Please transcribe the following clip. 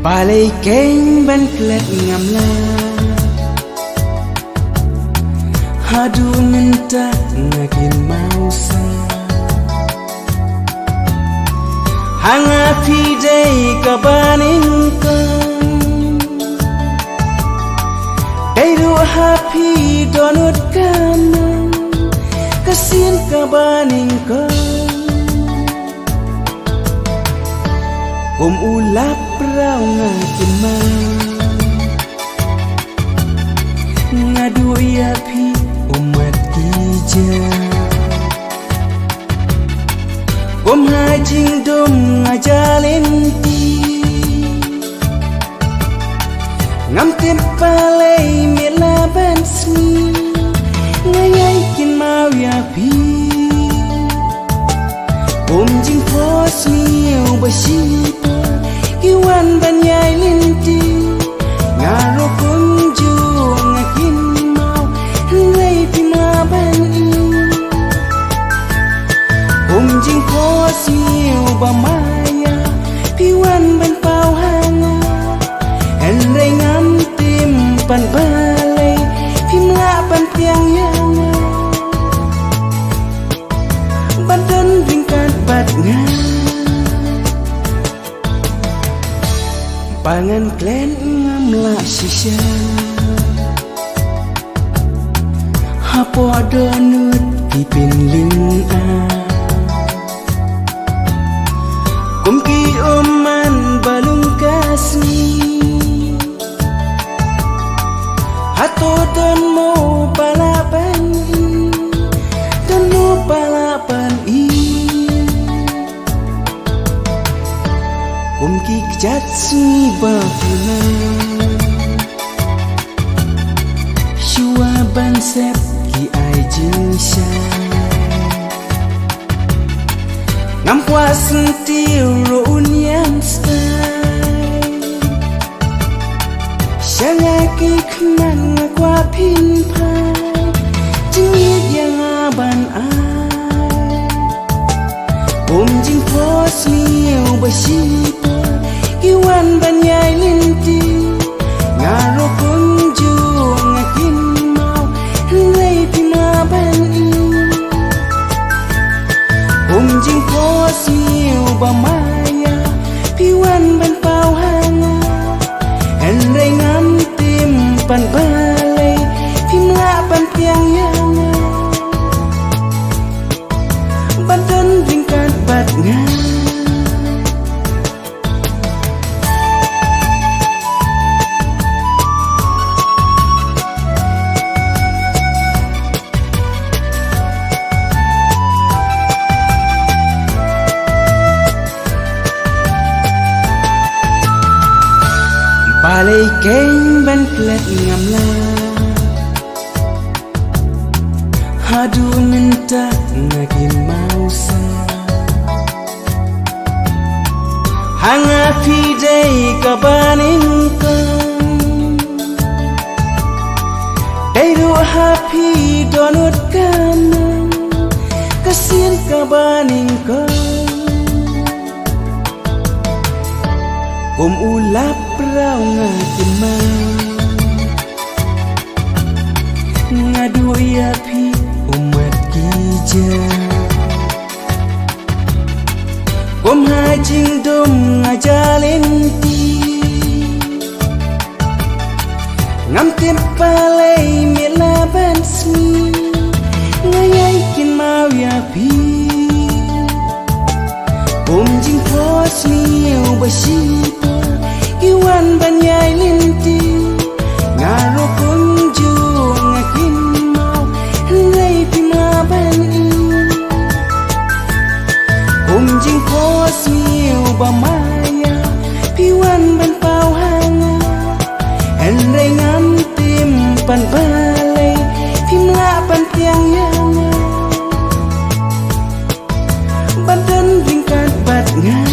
Balai keng ban klet ngamla Hadu minta ngakin mausa Hanga pidai kabaningkan Dairu hapi donut kanan Kasian kabaningkan ulap rau ngakin ngadu yapi umat kija hajing dom ngajalin ti ngam tempalai melaban smi ngayaikin mau yapi jing pos miu basipa iwan banyai linti ngaro kunjung ngakin mau lay pimaban jing pos miu bamaya piwan ban pau hanga enrei ngam tim pan balai pimla pan tiang yanga badan ringkat batnya pangan klen ngamla sisya hapo donut pipin ling kumki oman balung kasmi hato don mo palapan don mo palapan kumki kejatsi bafuna shua bansep ki ai jinsha ngampwa sentiu roun yang stai syangaki keman ngakwa pinpai jengit yang aban ai jing pos miu basipa iwan banyai linti ngaro kunjung ngakin mau lay pimaban jing pos miu bamaya piwan ban pau hanga enrei ngam tim pan balai pimla pan tiang yanga badan ringkat batnya Balai keng ban klet ngamla hadu minta ngakin mausa hanga pidai kabaningkan dairu hapi donut kanan kasian kabaningkan ulap rau ngakin ngadu yapi umat kija hajing dom ngajalin ti ngam tempalai melaban smi ngayaikin mau yapi jing pos miu basipa iwan banyai linti ngaro kunjung ngakin mau lay pimaban jing pos miu bamaya piwan ban pau hanga enrei ngam tim pan balai pimla pan tiang yanga badan ringkat batnya